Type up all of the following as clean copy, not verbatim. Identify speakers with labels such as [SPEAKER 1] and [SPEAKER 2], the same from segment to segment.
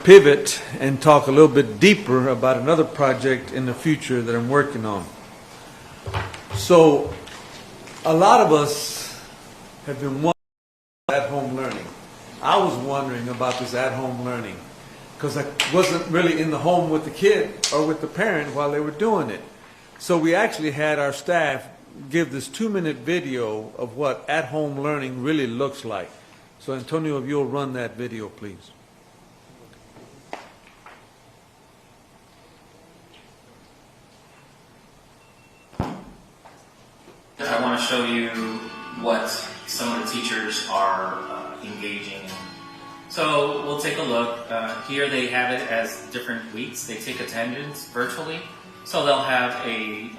[SPEAKER 1] pivot and talk a little bit deeper about another project in the future that I'm working on. So a lot of us have been wondering about at-home learning. I was wondering about this at-home learning because I wasn't really in the home with the kid or with the parent while they were doing it. So we actually had our staff give this 2-minute video of what at-home learning really looks like. So Antonio, if you'll run that video, please.
[SPEAKER 2] I want to show you what some of the teachers are engaging in. So we'll take a look. Here they have it as different weeks. They take attendance virtually. So they'll have a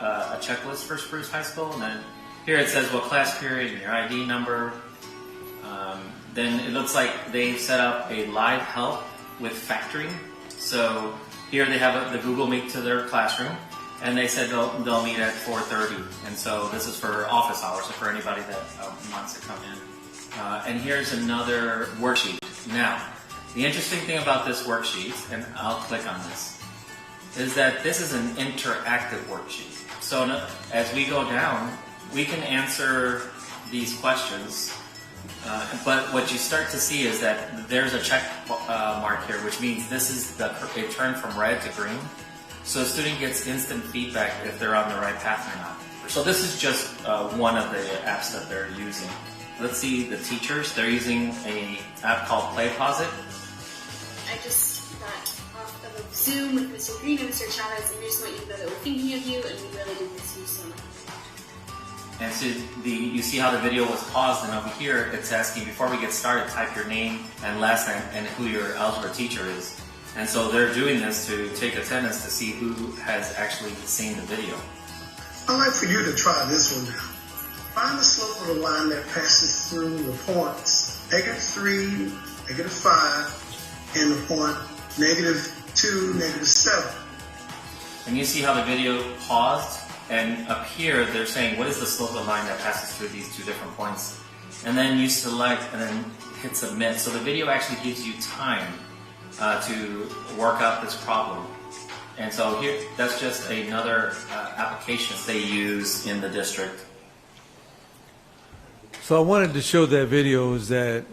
[SPEAKER 2] checklist for Spruce High School, and then here it says what class period and your ID number. Then it looks like they've set up a live help with factoring. So here they have the Google Meet to their classroom, and they said they'll meet at 4:30. And so this is for office hours, so for anybody that wants to come in. And here's another worksheet. Now, the interesting thing about this worksheet, and I'll click on this, is that this is an interactive worksheet. So as we go down, we can answer these questions, but what you start to see is that there's a check mark here, which means this is it turned from red to green. So a student gets instant feedback if they're on the right path or not. So this is just one of the apps that they're using. Let's see the teachers. They're using an app called PlayPosit.
[SPEAKER 3] I just got off of a Zoom with Mr. Green and Mr. Chavez, and we just want you to know that we're thinking of you, and we really do miss you so much.
[SPEAKER 2] And so you see how the video was paused, and over here it's asking, before we get started, type your name and last name and who your algebra teacher is. And so they're doing this to take attendance to see who has actually seen the video.
[SPEAKER 4] I'd like for you to try this one now. Find the slope of the line that passes through the points -3, -5, and the point -2, -7.
[SPEAKER 2] And you see how the video paused, and up here they're saying, what is the slope of the line that passes through these two different points? And then you select and then hit submit. So the video actually gives you time to work out this problem. And so here, that's just another application they use in the district.
[SPEAKER 1] So I wanted to show that video is that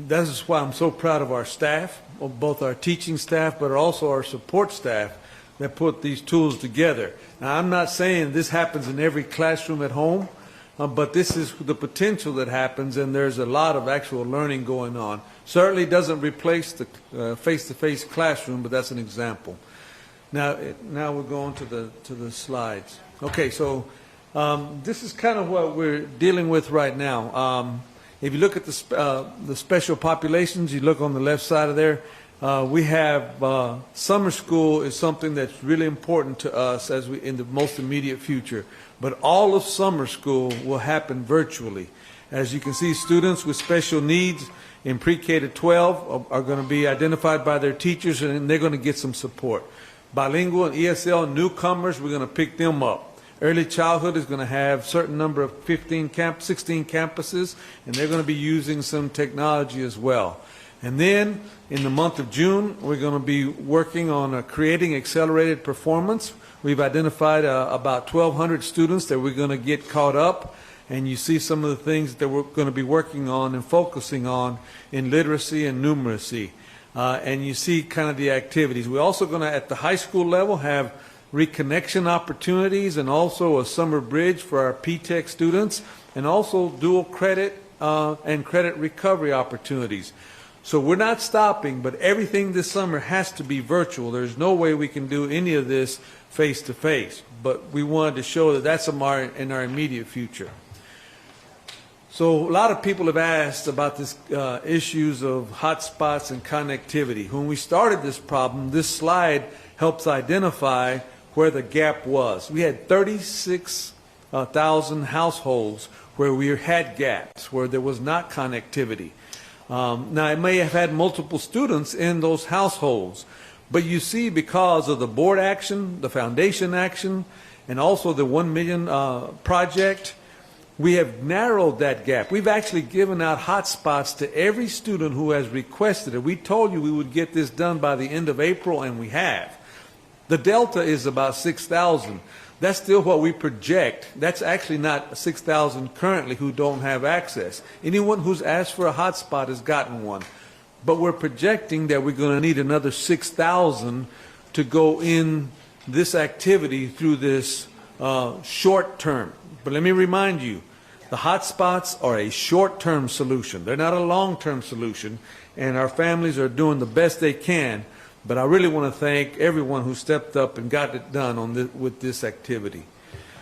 [SPEAKER 1] that is why I'm so proud of our staff, both our teaching staff, but also our support staff that put these tools together. Now, I'm not saying this happens in every classroom at home, but this is the potential that happens, and there's a lot of actual learning going on. Certainly doesn't replace the face-to-face classroom, but that's an example. Now we're going to the slides. Okay, so this is kind of what we're dealing with right now. If you look at the special populations, you look on the left side of there, we have summer school is something that's really important to us as we in the most immediate future. But all of summer school will happen virtually. As you can see, students with special needs in pre-K to 12 are going to be identified by their teachers, and they're going to get some support. Bilingual and ESL newcomers, we're going to pick them up. Early childhood is going to have a certain number of 16 campuses, and they're going to be using some technology as well. And then in the month of June, we're going to be working on creating accelerated performance. We've identified about 1,200 students that we're going to get caught up, and you see some of the things that we're going to be working on and focusing on in literacy and numeracy. And you see kind of the activities. We're also going to, at the high school level, have reconnection opportunities and also a summer bridge for our P-TECH students, and also dual credit and credit recovery opportunities. So we're not stopping, but everything this summer has to be virtual. There's no way we can do any of this face-to-face, but we wanted to show that that's in our immediate future. So a lot of people have asked about this issues of hotspots and connectivity. When we started this problem, this slide helps identify where the gap was. We had 36,000 households where we had gaps, where there was not connectivity. Now, it may have had multiple students in those households, but you see, because of the board action, the foundation action, and also the 1 million project, We have narrowed that gap. We've actually given out hotspots to every student who has requested it. We told you we would get this done by the end of April, and we have. The delta is about 6,000. That's still what we project. That's actually not 6,000 currently who don't have access. Anyone who's asked for a hotspot has gotten one. But we're projecting that we're going to need another 6,000 to go in this activity through this short term. But let me remind you, the hotspots are a short-term solution. They're not a long-term solution, and our families are doing the best they can. But I really want to thank everyone who stepped up and got it done on this, with this activity.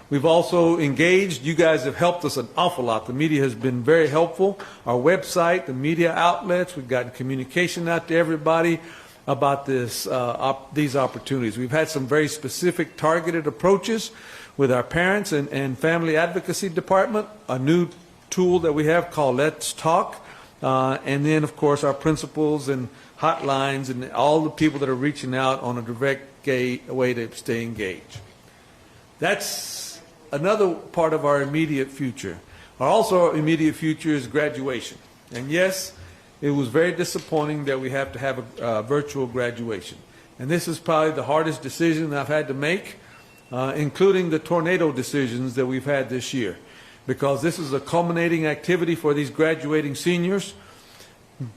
[SPEAKER 1] We've also engaged. You guys have helped us an awful lot. The media has been very helpful. Our website, the media outlets, we've gotten communication out to everybody about this, these opportunities. We've had some very specific targeted approaches with our parents and family advocacy department, a new tool that we have called Let's Talk, and then, of course, our principals and hotlines and all the people that are reaching out on a direct way to stay engaged. That's another part of our immediate future. Also, our immediate future is graduation. And yes, it was very disappointing that we have to have a virtual graduation. And this is probably the hardest decision I've had to make, including the tornado decisions that we've had this year, because this is a culminating activity for these graduating seniors.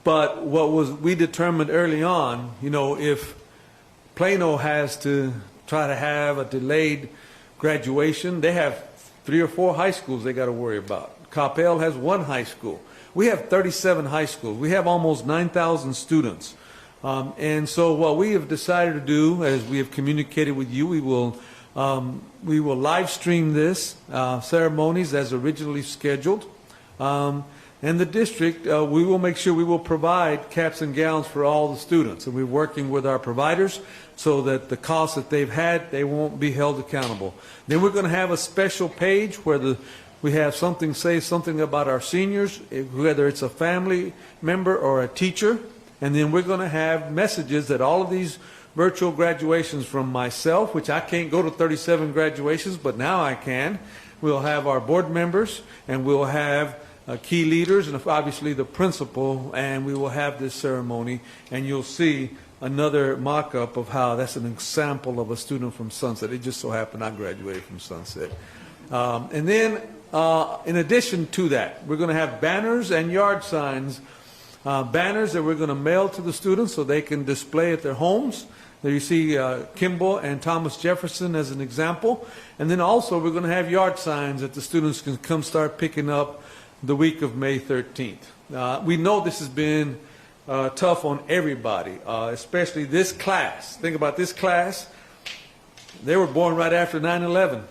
[SPEAKER 1] But what was we determined early on, you know, if Plano has to try to have a delayed graduation, they have 3 or 4 high schools they got to worry about. Coppell has 1 high school. We have 37 high schools. We have almost 9,000 students. And so what we have decided to do, as we have communicated with you, we will live stream this ceremonies as originally scheduled. And the district, we will make sure we will provide caps and gowns for all the students. And we're working with our providers so that the costs that they've had, they won't be held accountable. Then we're going to have a special page where we have something, say something about our seniors, whether it's a family member or a teacher. And then we're going to have messages that all of these virtual graduations from myself, which I can't go to 37 graduations, but now I can. We'll have our board members, and we'll have key leaders, and obviously the principal, and we will have this ceremony, and you'll see another mock-up of how that's an example of a student from Sunset. It just so happened I graduated from Sunset. And then, in addition to that, we're going to have banners and yard signs, banners that we're going to mail to the students so they can display at their homes. There you see Kimball and Thomas Jefferson as an example. And then also we're going to have yard signs that the students can come start picking up the week of May 13th. We know this has been tough on everybody, especially this class. Think about this class. They were born right after 9/11.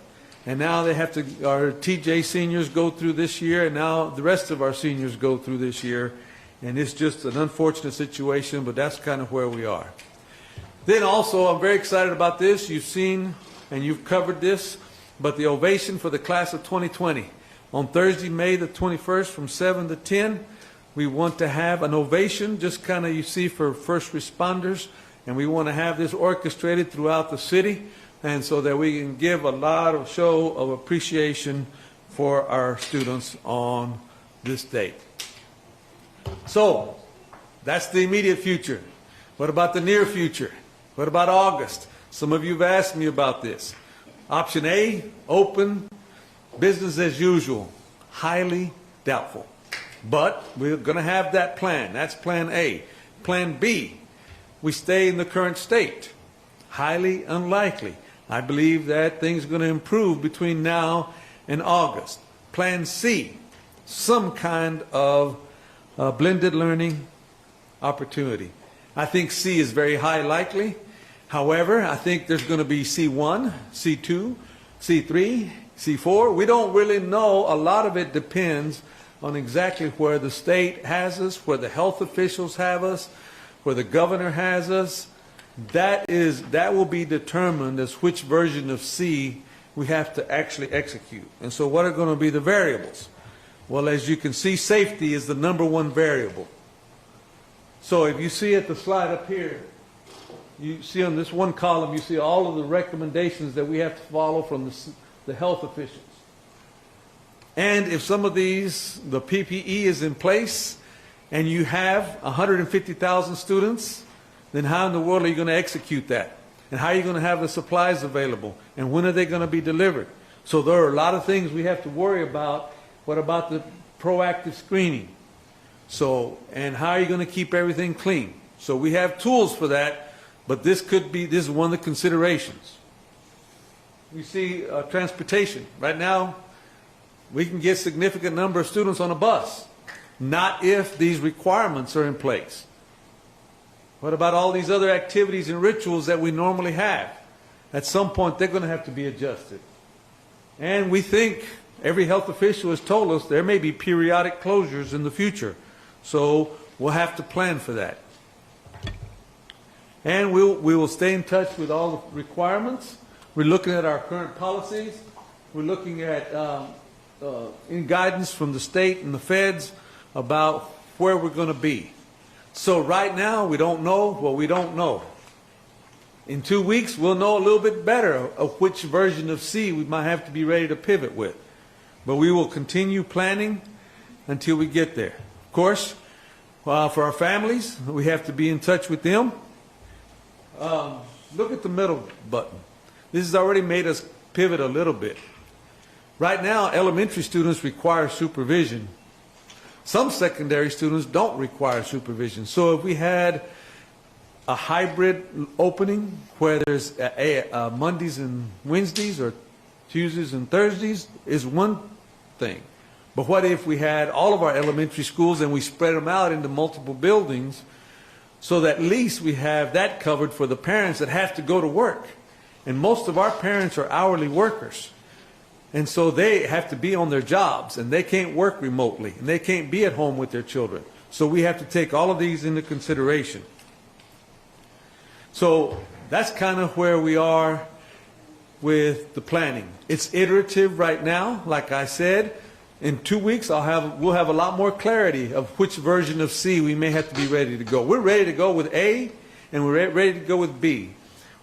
[SPEAKER 1] And now they have to, our TJ seniors go through this year, and now the rest of our seniors go through this year. And it's just an unfortunate situation, but that's kind of where we are. Then also, I'm very excited about this. You've seen and you've covered this, but the ovation for the class of 2020. On Thursday, May the 21st from 7 to 10, we want to have an ovation, just kind of you see for first responders, and we want to have this orchestrated throughout the city, and so that we can give a lot of show of appreciation for our students on this date. So, that's the immediate future. What about the near future? What about August? Some of you have asked me about this. Option A, open, business as usual. Highly doubtful. But we're going to have that plan. That's plan A. Plan B, we stay in the current state. Highly unlikely. I believe that things are going to improve between now and August. Plan C, some kind of blended learning opportunity. I think C is very high likely. However, I think there's going to be C1, C2, C3, C4. We don't really know. A lot of it depends on exactly where the state has us, where the health officials have us, where the governor has us. That will be determined as which version of C we have to actually execute. And so what are going to be the variables? Well, as you can see, safety is the #1 variable. So if you see at the slide up here, you see on this one column, you see all of the recommendations that we have to follow from the health officials. And if some of these, the PPE is in place, and you have 150,000 students, then how in the world are you going to execute that? And how are you going to have the supplies available? And when are they going to be delivered? So there are a lot of things we have to worry about. What about the proactive screening? So, and how are you going to keep everything clean? So we have tools for that, but this is one of the considerations. We see transportation. Right now, we can get a significant number of students on a bus, not if these requirements are in place. What about all these other activities and rituals that we normally have? At some point, they're going to have to be adjusted. And we think every health official has told us there may be periodic closures in the future. So we'll have to plan for that. And we will stay in touch with all the requirements. We're looking at our current policies. We're looking at in guidance from the state and the feds about where we're going to be. So right now, we don't know what we don't know. In 2 weeks, we'll know a little bit better of which version of C we might have to be ready to pivot with. But we will continue planning until we get there. Of course, for our families, we have to be in touch with them. Look at the middle button. This has already made us pivot a little bit. Right now, elementary students require supervision. Some secondary students don't require supervision. So if we had a hybrid opening where there's Mondays and Wednesdays or Tuesdays and Thursdays is one thing. But what if we had all of our elementary schools and we spread them out into multiple buildings so that at least we have that covered for the parents that have to go to work? And most of our parents are hourly workers. And so they have to be on their jobs and they can't work remotely and they can't be at home with their children. So we have to take all of these into consideration. So that's kind of where we are with the planning. It's iterative right now. Like I said, in 2 weeks we'll have a lot more clarity of which version of C we may have to be ready to go. We're ready to go with A and we're ready to go with B.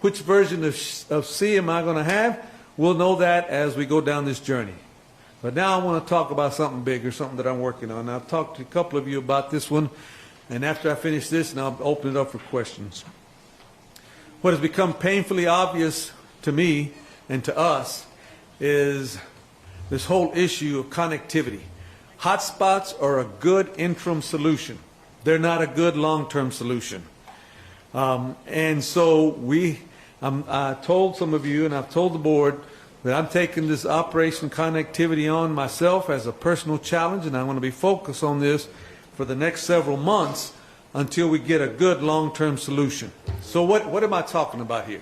[SPEAKER 1] Which version of C am I going to have? We'll know that as we go down this journey. But now I want to talk about something bigger, something that I'm working on. I've talked to a couple of you about this one, and after I finish this, and I'll open it up for questions. What has become painfully obvious to me and to us is this whole issue of connectivity. Hotspots are a good interim solution. They're not a good long-term solution. And so I told some of you, and I've told the board, that I'm taking this Operation Connectivity on myself as a personal challenge, and I'm going to be focused on this for the next several months until we get a good long-term solution. So what am I talking about here?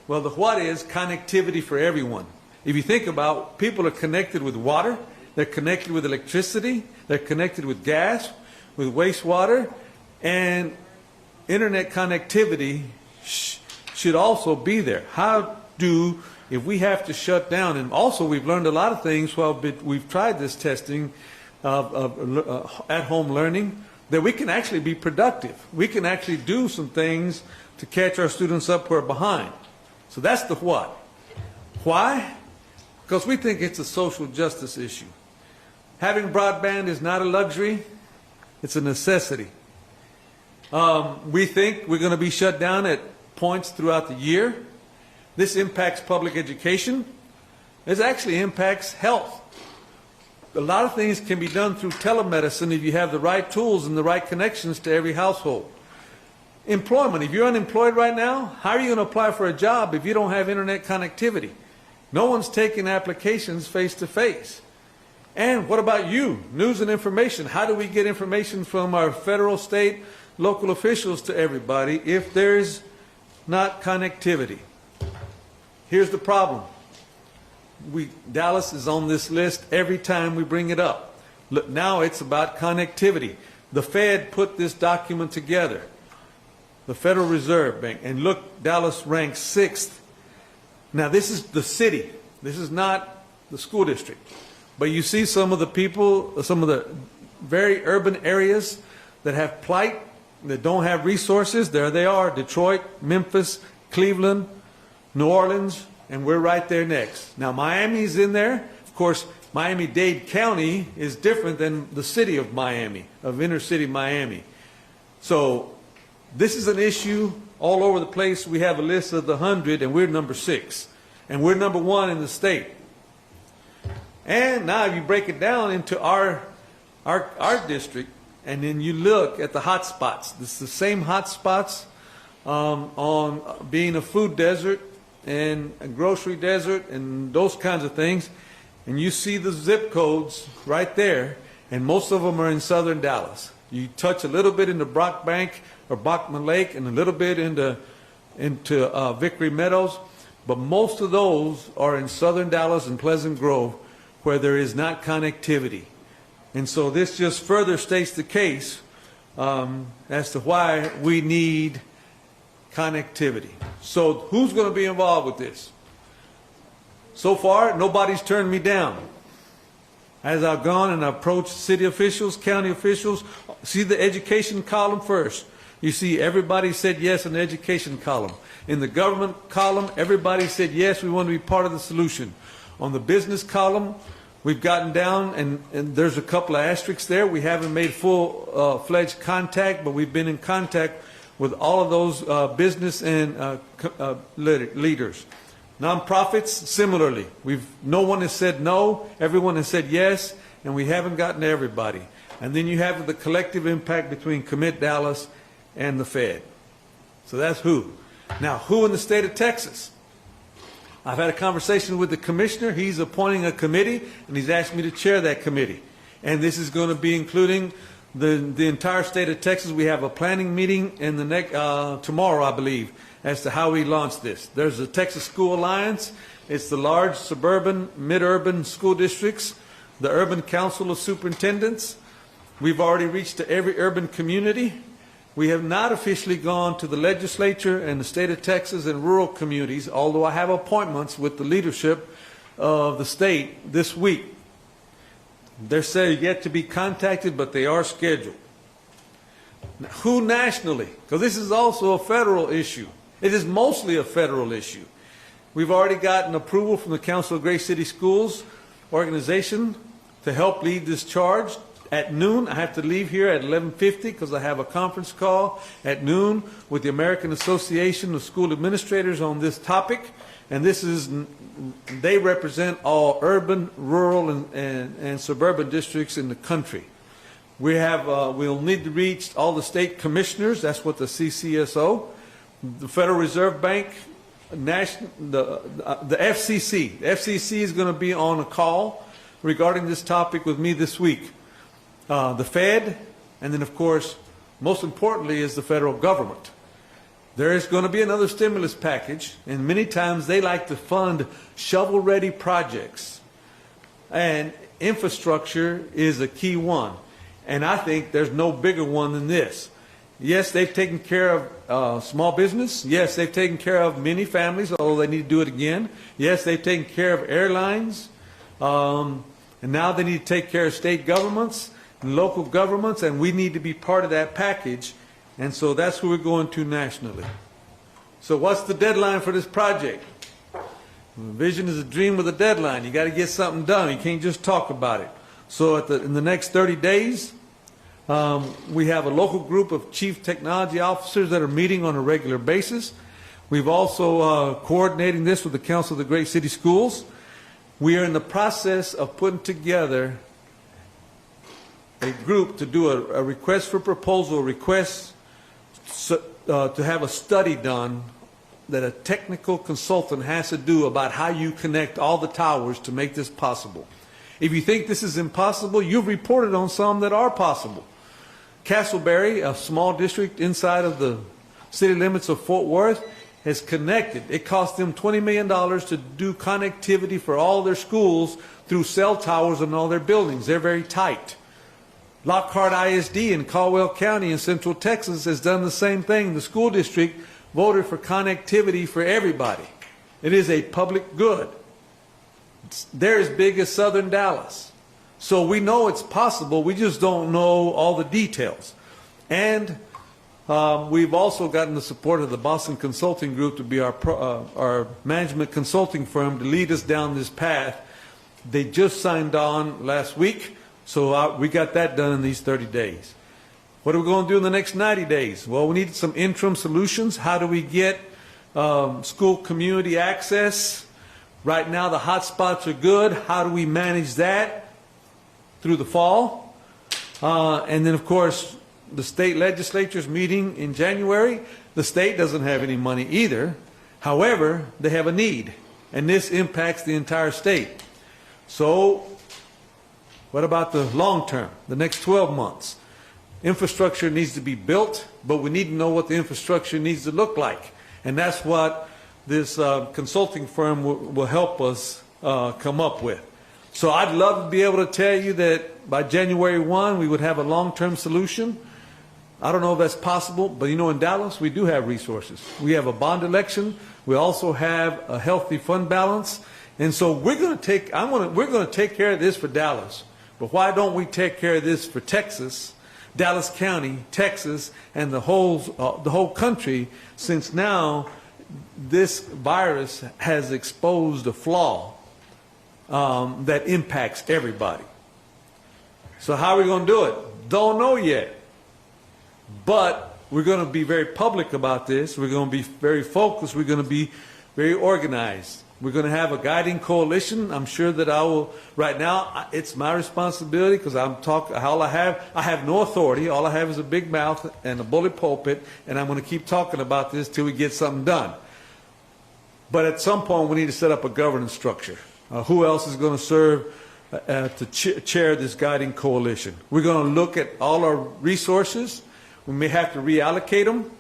[SPEAKER 1] Well, the what is connectivity for everyone. If you think about, people are connected with water, they're connected with electricity, they're connected with gas, with wastewater, and internet connectivity should also be there. If we have to shut down, and also we've learned a lot of things while we've tried this testing of at-home learning, that we can actually be productive. We can actually do some things to catch our students up who are behind. So that's the what. Why? Because we think it's a social justice issue. Having broadband is not a luxury, it's a necessity. We think we're going to be shut down at points throughout the year. This impacts public education. This actually impacts health. A lot of things can be done through telemedicine if you have the right tools and the right connections to every household. Employment. If you're unemployed right now, how are you going to apply for a job if you don't have internet connectivity? No one's taking applications face to face. And what about you? News and information. How do we get information from our federal, state, local officials to everybody if there's not connectivity? Here's the problem. Dallas is on this list every time we bring it up. Look, now it's about connectivity. The Fed put this document together, the Federal Reserve Bank, and look, Dallas ranks 6th. Now this is the city. This is not the school district. But you see some of the people, some of the very urban areas that have plight, that don't have resources. There they are, Detroit, Memphis, Cleveland, New Orleans, and we're right there next. Now Miami's in there. Of course, Miami-Dade County is different than the city of Miami, of inner city Miami. So this is an issue all over the place. We have a list of the 100, and we're number 6. And we're number 1 in the state. And now if you break it down into our district, and then you look at the hot spots. It's the same hot spots on being a food desert and a grocery desert and those kinds of things. And you see the zip codes right there, and most of them are in southern Dallas. You touch a little bit into Brockbank or Bachman Lake and a little bit into Vickery Meadows, but most of those are in southern Dallas and Pleasant Grove where there is not connectivity. And so this just further states the case as to why we need connectivity. So who's going to be involved with this? So far, nobody's turned me down. As I've gone and approached city officials, county officials, see the education column first. You see everybody said yes in the education column. In the government column, everybody said yes, we want to be part of the solution. On the business column, we've gotten down, and there's a couple of asterisks there. We haven't made full-fledged contact, but we've been in contact with all of those business and leaders. Nonprofits, similarly. No one has said no, everyone has said yes, and we haven't gotten to everybody. And then you have the collective impact between Commit Dallas and the Fed. So that's who. Now, who in the state of Texas? I've had a conversation with the commissioner. He's appointing a committee, and he's asked me to chair that committee. And this is going to be including the entire state of Texas. We have a planning meeting in the next tomorrow, I believe, as to how we launch this. There's the Texas School Alliance. It's the large suburban, mid-urban school districts, the Urban Council of Superintendents. We've already reached to every urban community. We have not officially gone to the legislature and the state of Texas and rural communities, although I have appointments with the leadership of the state this week. They're said yet to be contacted, but they are scheduled. Now, who nationally? Because this is also a federal issue. It is mostly a federal issue. We've already gotten approval from the Council of Great City Schools organization to help lead this charge. At noon, I have to leave here at 11:50 because I have a conference call at noon with the American Association of School Administrators on this topic. And they represent all urban, rural, and suburban districts in the country. We'll need to reach all the state commissioners. That's what the CCSO, the Federal Reserve Bank, the FCC. The FCC is going to be on a call regarding this topic with me this week. The Fed, and then, of course, most importantly, is the federal government. There is going to be another stimulus package, and many times they like to fund shovel-ready projects. And infrastructure is a key one. And I think there's no bigger one than this. Yes, they've taken care of small business. Yes, they've taken care of many families, although they need to do it again. Yes, they've taken care of airlines. And now they need to take care of state governments and local governments, and we need to be part of that package. And so that's who we're going to nationally. So what's the deadline for this project? Vision is a dream with a deadline. You got to get something done. You can't just talk about it. So in the next 30 days, we have a local group of chief technology officers that are meeting on a regular basis. We've also coordinating this with the Council of the Great City Schools. We are in the process of putting together a group to do a request for proposal, request to have a study done that a technical consultant has to do about how you connect all the towers to make this possible. If you think this is impossible, you've reported on some that are possible. Castleberry, a small district inside of the city limits of Fort Worth, has connected. It cost them $20 million to do connectivity for all their schools through cell towers in all their buildings. They're very tight. Lockhart ISD in Caldwell County in Central Texas has done the same thing. The school district voted for connectivity for everybody. It is a public good. They're as big as southern Dallas. So we know it's possible. We just don't know all the details. And we've also gotten the support of the Boston Consulting Group to be our management consulting firm to lead us down this path. They just signed on last week, so we got that done in these 30 days. What are we going to do in the next 90 days? Well, we need some interim solutions. How do we get school community access? Right now, the hotspots are good. How do we manage that through the fall? And then, of course, the state legislature's meeting in January. The state doesn't have any money either. However, they have a need, and this impacts the entire state. So, what about the long term, the next 12 months? Infrastructure needs to be built, but we need to know what the infrastructure needs to look like. And that's what this consulting firm will help us come up with. So I'd love to be able to tell you that by January 1, we would have a long-term solution. I don't know if that's possible, but you know, in Dallas, we do have resources. We have a bond election. We also have a healthy fund balance. And so we're going to take care of this for Dallas. But why don't we take care of this for Texas, Dallas County, Texas, and the whole country, since now this virus has exposed a flaw that impacts everybody. So how are we going to do it? Don't know yet. But we're going to be very public about this. We're going to be very focused. We're going to be very organized. We're going to have a guiding coalition. I'm sure that I will, right now, it's my responsibility because I have no authority. All I have is a big mouth and a bully pulpit, and I'm going to keep talking about this till we get something done. But at some point, we need to set up a governance structure. Who else is going to serve to chair this guiding coalition? We're going to look at all our resources. We may have to reallocate them.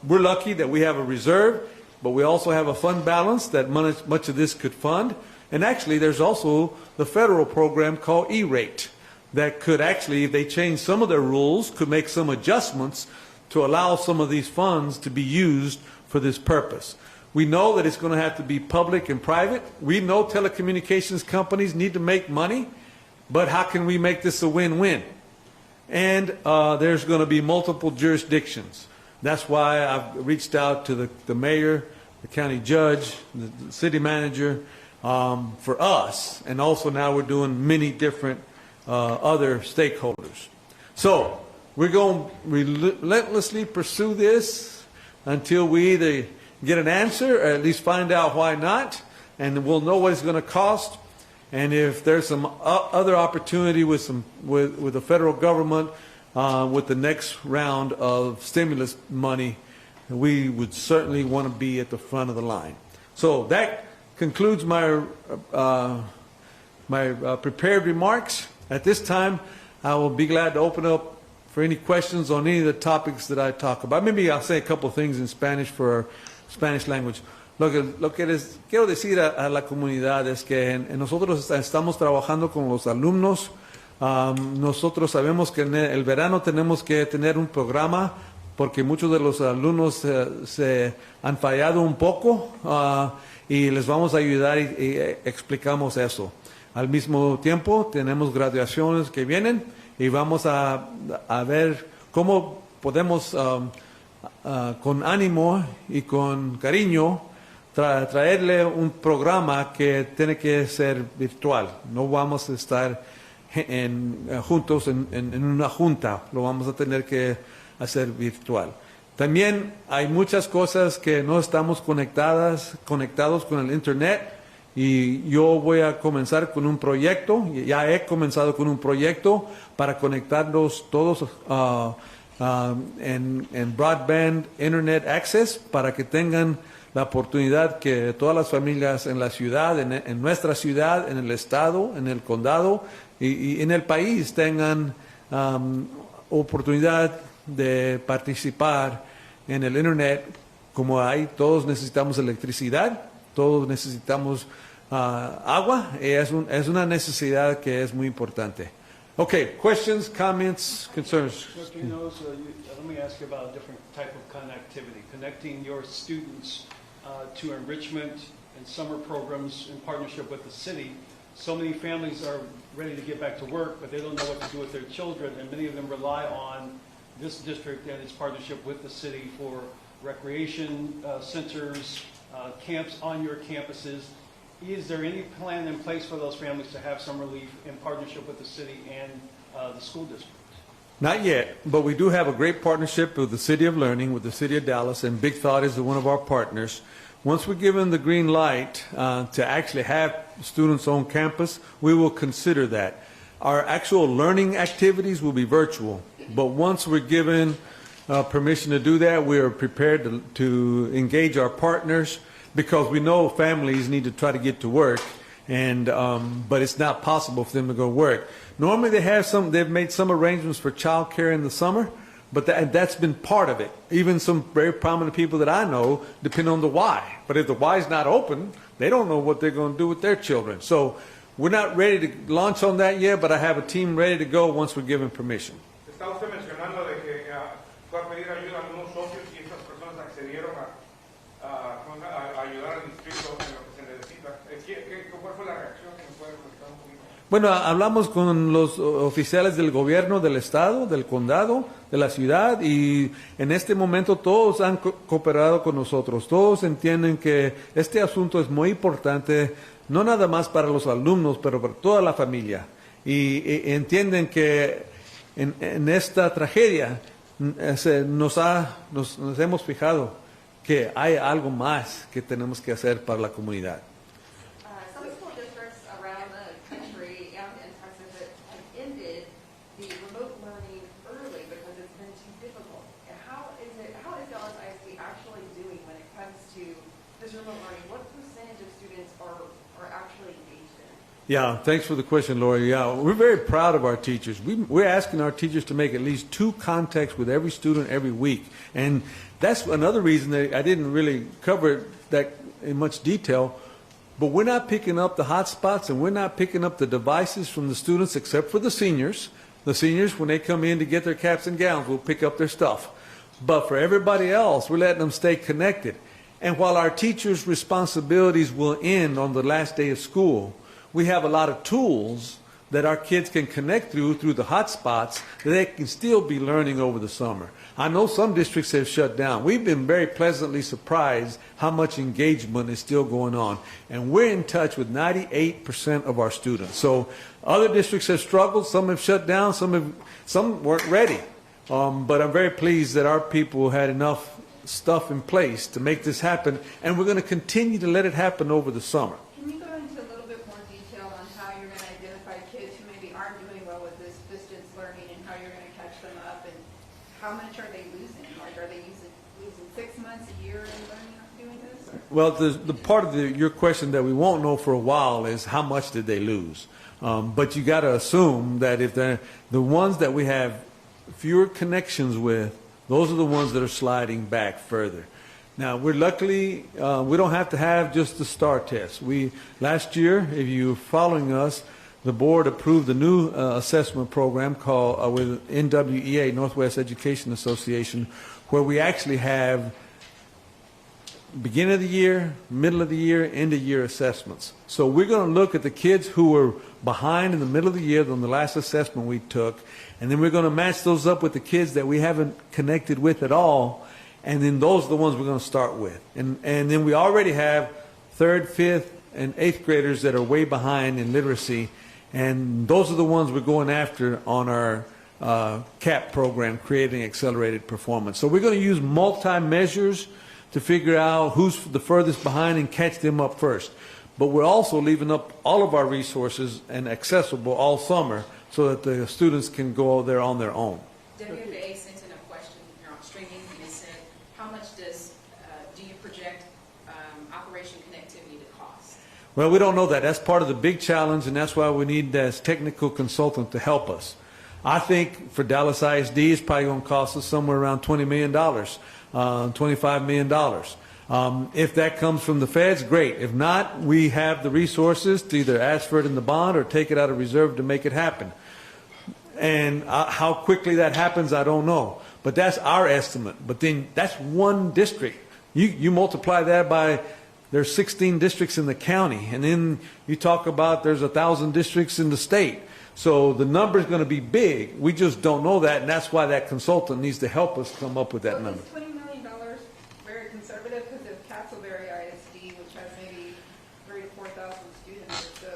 [SPEAKER 1] We're lucky that we have a reserve, but we also have a fund balance that much of this could fund. And actually, there's also the federal program called E-rate that could actually, if they change some of their rules, could make some adjustments to allow some of these funds to be used for this purpose. We know that it's going to have to be public and private. We know telecommunications companies need to make money, but how can we make this a win-win? And there's going to be multiple jurisdictions. That's why I've reached out to the mayor, the county judge, the city manager, for us. And also now we're doing many different other stakeholders. So we're going to relentlessly pursue this until we either get an answer or at least find out why not. And we'll know what it's going to cost. And if there's some other opportunity with the federal government with the next round of stimulus money, we would certainly want to be at the front of the line. So that concludes my prepared remarks. At this time, I will be glad to open up for any questions on any of the topics that I talk about. Maybe I'll say a couple of things in Spanish for our Spanish language. Lo que les quiero decir a la comunidad es que nosotros estamos trabajando con los alumnos. Nosotros sabemos que en el verano tenemos que tener un programa porque muchos de los alumnos se han fallado un poco y les vamos a ayudar y explicamos eso. Al mismo tiempo tenemos graduaciones que vienen y vamos a ver cómo podemos con ánimo y con cariño traerle un programa que tiene que ser virtual. No vamos a estar juntos en una junta, lo vamos a tener que hacer virtual. También hay muchas cosas que no estamos conectados con el Internet y yo voy a comenzar con un proyecto, ya he comenzado con un proyecto para conectarnos todos en broadband Internet access para que tengan la oportunidad que todas las familias en la ciudad, en nuestra ciudad, en el estado, en el condado y en el país tengan oportunidad de participar en el Internet como hay. Todos necesitamos electricidad, todos necesitamos agua, y es una necesidad que es muy importante. Okay, questions, comments, concerns?
[SPEAKER 5] Dr. Hinojosa, let me ask you about a different type of connectivity, connecting your students to enrichment and summer programs in partnership with the city. So many families are ready to get back to work, but they don't know what to do with their children, and many of them rely on this district and its partnership with the city for recreation centers, camps on your campuses. Is there any plan in place for those families to have some relief in partnership with the city and the school district?
[SPEAKER 1] Not yet, but we do have a great partnership with the City of Learning, with the City of Dallas, and Big Thought is one of our partners. Once we're given the green light to actually have students on campus, we will consider that. Our actual learning activities will be virtual, but once we're given permission to do that, we are prepared to engage our partners, because we know families need to try to get to work, and but it's not possible for them to go work. Normally they've made some arrangements for child care in the summer, but that's been part of it. Even some very prominent people that I know depend on the Y. But if the Y is not open, they don't know what they're going to do with their children. So we're not ready to launch on that yet, but I have a team ready to go once we're given permission.
[SPEAKER 6] Está usted mencionando de que fue a pedir ayuda a algunos socios y estas personas accedieron a ayudar al distrito en lo que se necesita. ¿Cuál fue la reacción? ¿Me puede contar un poquito?
[SPEAKER 1] Bueno, hablamos con los oficiales del gobierno del estado, del condado, de la ciudad, y en este momento todos han cooperado con nosotros. Todos entienden que este asunto es muy importante, no nada más para los alumnos, pero para toda la familia. Y entienden que en esta tragedia nos hemos fijado que hay algo más que tenemos que hacer para la comunidad.
[SPEAKER 7] Some school districts around the country and in Texas have ended the remote learning early because it's been too difficult. And how is Dallas ISD actually doing when it comes to this remote learning? What percentage of students are actually engaged in it?
[SPEAKER 1] Yeah, thanks for the question, Lori. Yeah, we're very proud of our teachers. We're asking our teachers to make at least 2 contacts with every student every week. And that's another reason that I didn't really cover that in much detail. But we're not picking up the hot spots, and we're not picking up the devices from the students except for the seniors. The seniors, when they come in to get their caps and gowns, will pick up their stuff. But for everybody else, we're letting them stay connected. And while our teachers' responsibilities will end on the last day of school, we have a lot of tools that our kids can connect through the hot spots that they can still be learning over the summer. I know some districts have shut down. We've been very pleasantly surprised how much engagement is still going on. And we're in touch with 98% of our students. So other districts have struggled. Some have shut down. Some weren't ready. But I'm very pleased that our people had enough stuff in place to make this happen. And we're going to continue to let it happen over the summer.
[SPEAKER 7] Can you go into a little bit more detail on how you're going to identify kids who maybe aren't doing well with this distance learning and how you're going to catch them up, and how much are they losing? Like, are they losing 6 months, a year in learning doing this? Or?
[SPEAKER 1] Well, the part of your question that we won't know for a while is how much did they lose. But you got to assume that if they're the ones that we have fewer connections with, those are the ones that are sliding back further. Now, we're luckily, we don't have to have just the STAR test. Last year, if you're following us, the board approved a new assessment program called with NWEA, Northwest Education Association, where we actually have beginning of the year, middle of the year, end of year assessments. So we're going to look at the kids who were behind in the middle of the year on the last assessment we took, and then we're going to match those up with the kids that we haven't connected with at all, and then those are the ones we're going to start with. And then we already have 3rd, 5th, and 8th graders that are way behind in literacy, and those are the ones we're going after on our CAP program, Creating Accelerated Performance. So we're going to use multi-measures to figure out who's the furthest behind and catch them up first. But we're also leaving up all of our resources and accessible all summer so that the students can go there on their own.
[SPEAKER 8] WFA sent in a question here on streaming, and it said, how much do you project operation connectivity to cost?
[SPEAKER 1] Well, we don't know that. That's part of the big challenge, and that's why we need this technical consultant to help us. I think for Dallas ISD, it's probably going to cost us somewhere around $20 million, $25 million. If that comes from the feds, great. If not, we have the resources to either ask for it in the bond or take it out of reserve to make it happen. And how quickly that happens, I don't know. But that's our estimate. But then that's one district. You multiply that by, there's 16 districts in the county. And then you talk about there's 1,000 districts in the state. So the number is going to be big. We just don't know that. And that's why that consultant needs to help us come up with that number.
[SPEAKER 7] Is $20 million very conservative? Because if Castleberry ISD, which has maybe
[SPEAKER 9] 3,000 to 4,000 students or so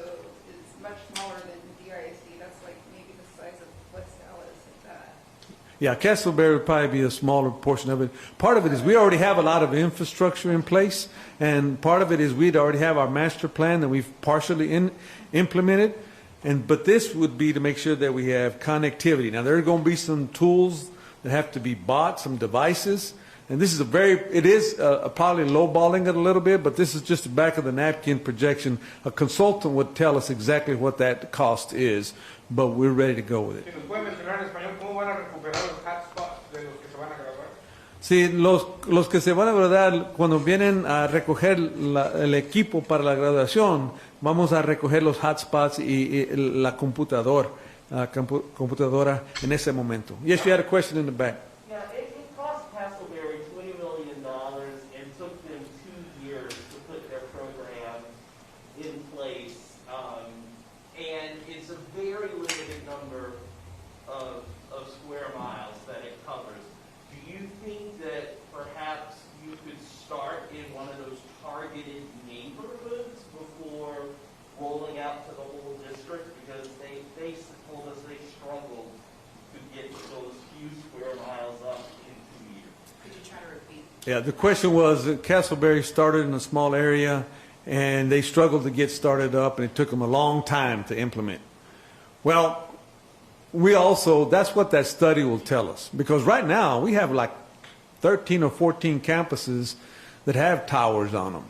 [SPEAKER 9] is much smaller than the ISD. That's like maybe the size of West Dallas, like that.
[SPEAKER 1] Yeah, Castleberry would probably be a smaller portion of it. Part of it is we already have a lot of infrastructure in place, and part of it is we'd already have our master plan that we've partially implemented. But this would be to make sure that we have connectivity. Now, there are going to be some tools that have to be bought, some devices. And this is it is probably lowballing it a little bit, but this is just the back of the napkin projection. A consultant would tell us exactly what that cost is, but we're ready to go with it.
[SPEAKER 6] Si nos puede mencionar en español, ¿cómo van a recuperar los hotspots de los que se van a graduar?
[SPEAKER 1] Sí, los que se van a graduar, cuando vienen a recoger el equipo para la graduación, vamos a recoger los hotspots y la computadora en ese momento. Yes, you had a question in the back.
[SPEAKER 10] Yeah, it cost Castleberry $20 million and took them 2 years to put their program in place. And it's a very limited number of square miles that it covers. Do you think that perhaps you could start in one of those targeted neighborhoods before rolling out to the whole district? Because they told us they struggled to get those few square miles up in 2 years.
[SPEAKER 8] Could you try to repeat?
[SPEAKER 1] Yeah, the question was that Castleberry started in a small area, and they struggled to get started up, and it took them a long time to implement. Well, that's what that study will tell us. Because right now, we have like 13 or 14 campuses that have towers on them.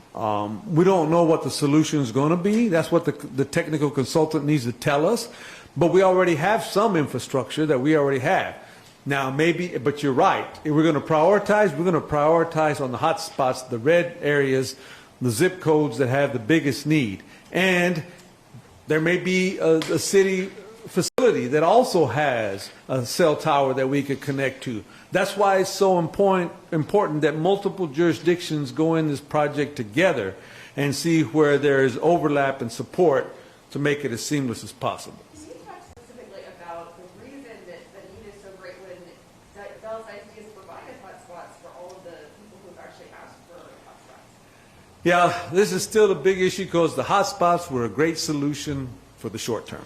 [SPEAKER 1] We don't know what the solution is going to be. That's what the technical consultant needs to tell us. But we already have some infrastructure that we already have. Now, but you're right. If we're going to prioritize on the hot spots, the red areas, the zip codes that have the biggest need. And there may be a city facility that also has a cell tower that we could connect to. That's why it's so important that multiple jurisdictions go in this project together and see where there is overlap and support to make it as seamless as possible.
[SPEAKER 7] Can you talk specifically about the reason that need is so great when Dallas ISD has provided hotspots for all of the people who've actually asked for hotspots?
[SPEAKER 1] Yeah, this is still a big issue because the hotspots were a great solution for the short term.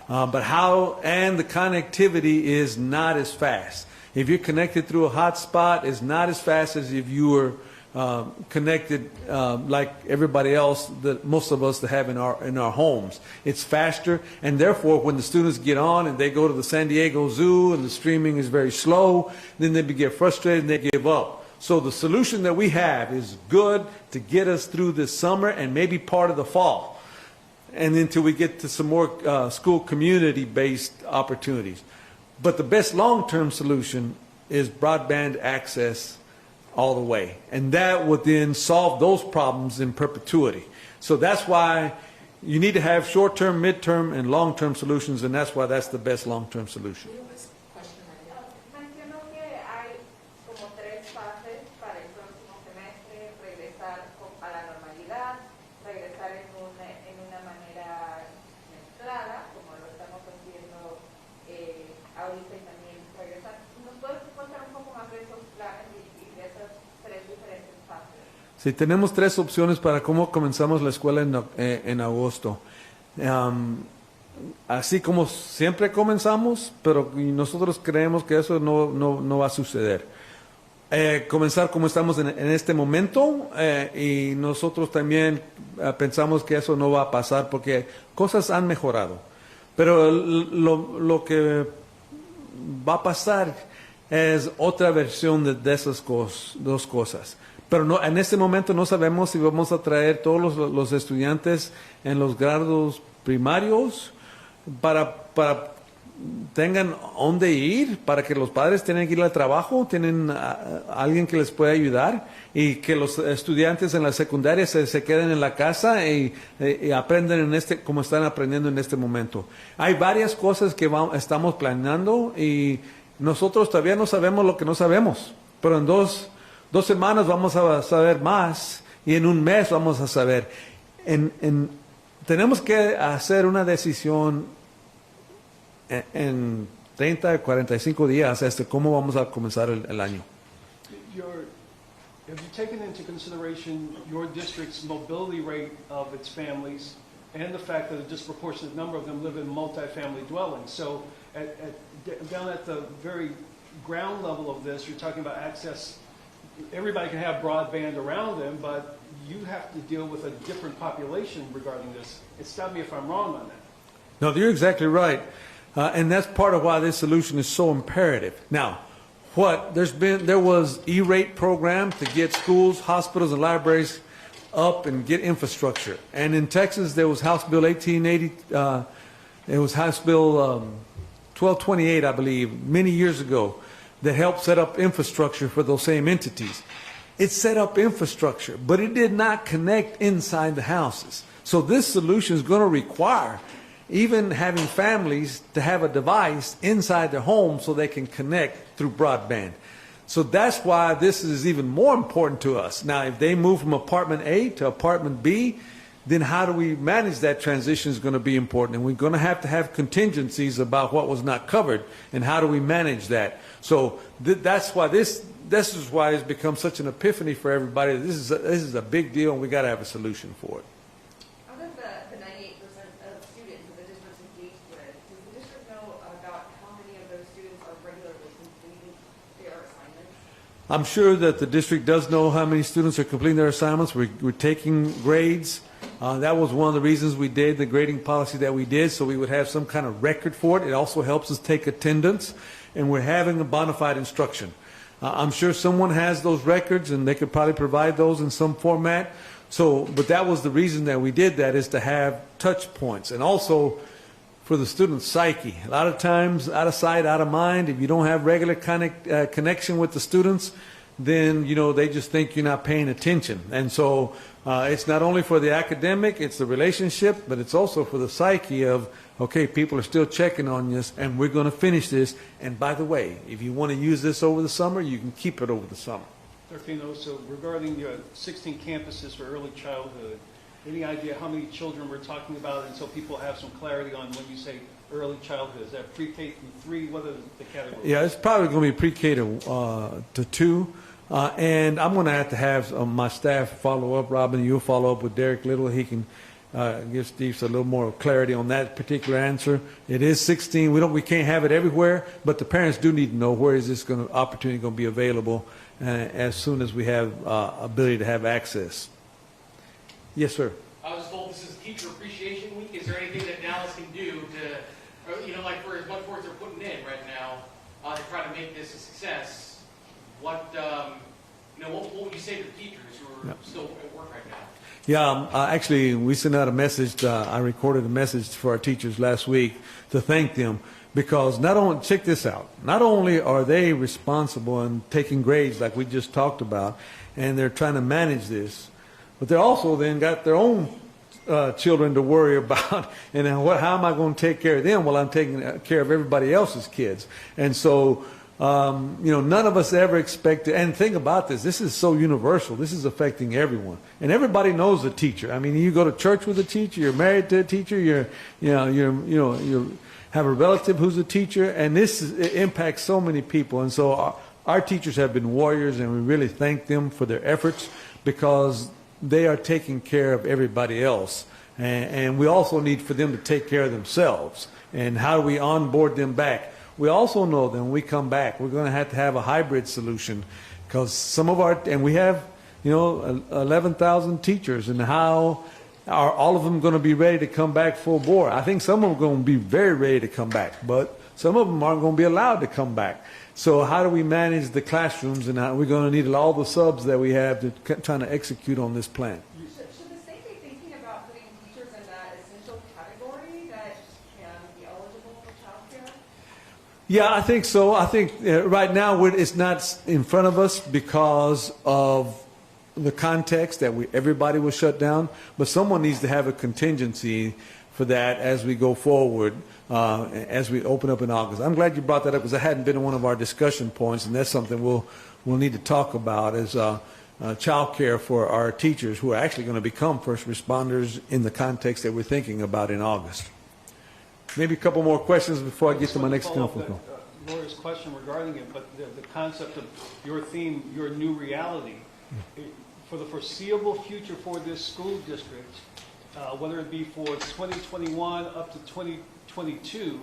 [SPEAKER 1] But the connectivity is not as fast. If you're connected through a hotspot, it's not as fast as if you were connected like everybody else, that most of us that have in our homes. It's faster, and therefore when the students get on and they go to the San Diego Zoo and the streaming is very slow, then they get frustrated and they give up. So the solution that we have is good to get us through this summer and maybe part of the fall, and until we get to some more school community-based opportunities. But the best long-term solution is broadband access all the way. And that would then solve those problems in perpetuity. So that's why you need to have short-term, mid-term, and long-term solutions, and that's why that's the best long-term solution.
[SPEAKER 9] Mencionó que hay como 3 fases para el próximo semestre: regresar a la normalidad, regresar en una manera mezclada, como lo estamos haciendo ahorita, y también regresar. ¿Nos puedes contar un poco más de esos planes y de esas 3 diferentes fases?
[SPEAKER 1] Sí, tenemos 3 opciones para cómo comenzamos la escuela en agosto. Así como siempre comenzamos, pero nosotros creemos que eso no va a suceder. Comenzar como estamos en este momento, y nosotros también pensamos que eso no va a pasar porque cosas han mejorado. Pero lo que va a pasar es otra versión de esas dos cosas. Pero en este momento no sabemos si vamos a traer todos los estudiantes en los grados primarios para tengan dónde ir, para que los padres tengan que ir al trabajo, tienen alguien que les pueda ayudar, y que los estudiantes en la secundaria se queden en la casa y aprenden como están aprendiendo en este momento. Hay varias cosas que estamos planeando y nosotros todavía no sabemos lo que no sabemos, pero en dos semanas vamos a saber más y en un mes vamos a saber. Tenemos que hacer una decisión en 30 a 45 días cómo vamos a comenzar el año.
[SPEAKER 5] have you taken into consideration your district's mobility rate of its families and the fact that a disproportionate number of them live in multifamily dwellings? So down at the very ground level of this, you're talking about access. Everybody can have broadband around them, but you have to deal with a different population regarding this. Stop me if I'm wrong on that.
[SPEAKER 1] No, you're exactly right. And that's part of why this solution is so imperative. Now, there was E-rate program to get schools, hospitals, and libraries up and get infrastructure. And in Texas, there was House Bill 1880, it was House Bill 1228, I believe, many years ago, that helped set up infrastructure for those same entities. It set up infrastructure, but it did not connect inside the houses. So this solution is going to require even having families to have a device inside their home so they can connect through broadband. So that's why this is even more important to us. Now, if they move from apartment A to apartment B, then how do we manage that transition is going to be important. And we're going to have contingencies about what was not covered and how do we manage that. So that's why this is why it's become such an epiphany for everybody. This is a big deal, and we got to have a solution for it.
[SPEAKER 7] Out of the 98% of students that the district's engaged with, does the district know about how many of those students are regularly completing their assignments?
[SPEAKER 1] I'm sure that the district does know how many students are completing their assignments. We're taking grades. That was one of the reasons we did the grading policy that we did, so we would have some kind of record for it. It also helps us take attendance, and we're having a bona fide instruction. I'm sure someone has those records, and they could probably provide those in some format. But that was the reason that we did that, is to have touch points, and also for the student's psyche. A lot of times, out of sight, out of mind, if you don't have regular connection with the students, then, they just think you're not paying attention. And so it's not only for the academic, it's the relationship, but it's also for the psyche of, okay, people are still checking on this, and we're going to finish this. And by the way, if you want to use this over the summer, you can keep it over the summer.
[SPEAKER 5] Dr. Hinojosa, regarding your 16 campuses for early childhood, any idea how many children we're talking about, and so people have some clarity on when you say early childhood? Is that pre-K through 3? What are the categories?
[SPEAKER 1] Yeah, it's probably going to be pre-K to 2. And I'm going to have my staff follow up. Robin, you'll follow up with Derek Little. He can give Steve a little more clarity on that particular answer. It is 16. We can't have it everywhere, but the parents do need to know where is this opportunity going to be available as soon as we have ability to have access. Yes, sir.
[SPEAKER 11] I was told this is Teacher Appreciation Week. Is there anything that Dallas can do to, like for what force they're putting in right now to try to make this a success? What would you say to the teachers who are still at work right now?
[SPEAKER 1] Yeah, actually, we sent out a message. I recorded a message for our teachers last week to thank them, because check this out, not only are they responsible and taking grades like we just talked about, and they're trying to manage this, but they're also then got their own children to worry about, and how am I going to take care of them while I'm taking care of everybody else's kids? And so, none of us ever expected, and think about this is so universal. This is affecting everyone. And everybody knows a teacher. I mean, you go to church with a teacher, you're married to a teacher, you have a relative who's a teacher, and it impacts so many people. And so our teachers have been warriors, and we really thank them for their efforts, because they are taking care of everybody else. And we also need for them to take care of themselves. And how do we onboard them back? We also know that when we come back, we're going to have a hybrid solution, because and we have, 11,000 teachers, and how are all of them going to be ready to come back full bore? I think some of them are going to be very ready to come back, but some of them aren't going to be allowed to come back. So how do we manage the classrooms, and we're going to need all the subs that we have to trying to execute on this plan.
[SPEAKER 7] Should the state be thinking about putting teachers in that essential category that can be eligible for child care?
[SPEAKER 1] Yeah, I think so. I think right now it's not in front of us because of the context that everybody was shut down, but someone needs to have a contingency for that as we go forward, as we open up in August. I'm glad you brought that up, because that hadn't been one of our discussion points, and that's something we'll need to talk about, as child care for our teachers who are actually going to become first responders in the context that we're thinking about in August. Maybe a couple more questions before I get to my next conference call.
[SPEAKER 5] Laura's question regarding it, but the concept of your theme, your new reality. for the foreseeable future for this school district, whether it be for 2021 up to 2022,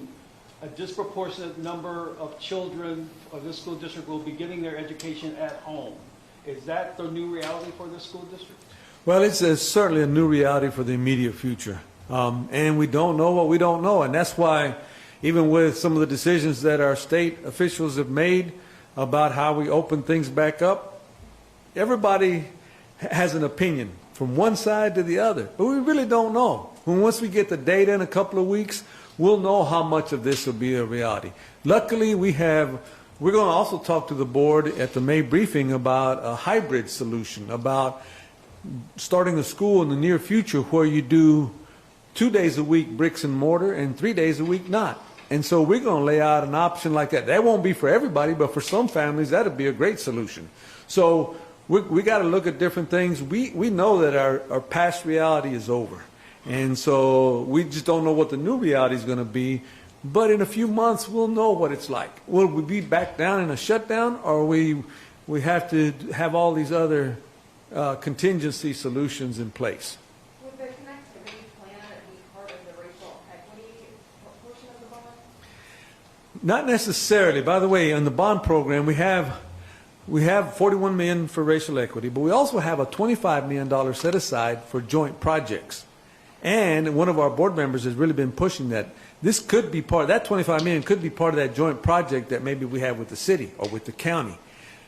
[SPEAKER 5] a disproportionate number of children of this school district will be getting their education at home. Is that the new reality for this school district?
[SPEAKER 1] Well, it's certainly a new reality for the immediate future. And we don't know what we don't know. And that's why, even with some of the decisions that our state officials have made about how we open things back up, everybody has an opinion from one side to the other. But we really don't know. Once we get the data in a couple of weeks, we'll know how much of this will be a reality. Luckily, we're going to also talk to the board at the May briefing about a hybrid solution, about starting a school in the near future where you do 2 days a week bricks and mortar and 3 days a week not. And so we're going to lay out an option like that. That won't be for everybody, but for some families, that'd be a great solution. So we got to look at different things. We know that our past reality is over. And so we just don't know what the new reality is going to be. But in a few months, we'll know what it's like. Will we be back down in a shutdown, or we have to have all these other contingency solutions in place?
[SPEAKER 7] Would the connectivity plan be part of the racial equity portion of the bond?
[SPEAKER 1] Not necessarily. By the way, in the bond program, we have $41 million for racial equity, but we also have a $25 million set aside for joint projects. And one of our board members has really been pushing that. This could be part, that $25 million could be part of that joint project that maybe we have with the city or with the county.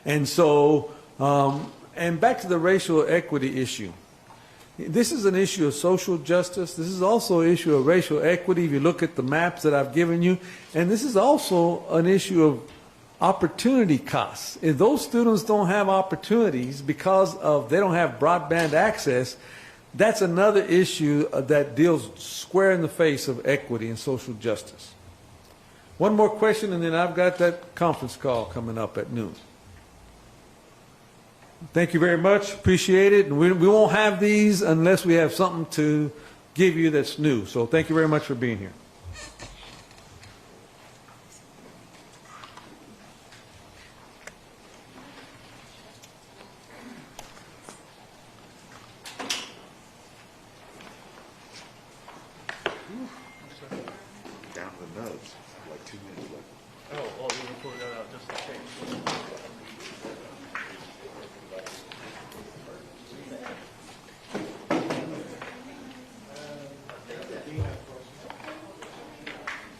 [SPEAKER 1] And so, and back to the racial equity issue. This is an issue of social justice. This is also an issue of racial equity if you look at the maps that I've given you. And this is also an issue of opportunity costs. If those students don't have opportunities because of they don't have broadband access, that's another issue that deals square in the face of equity and social justice. One more question, and then I've got that conference call coming up at noon. Thank you very much. Appreciate it. And we won't have these unless we have something to give you that's new. So thank you very much for being here.
[SPEAKER 12] Down to the nose, like 2 minutes left.
[SPEAKER 5] Oh, well, you can pull that out just in case.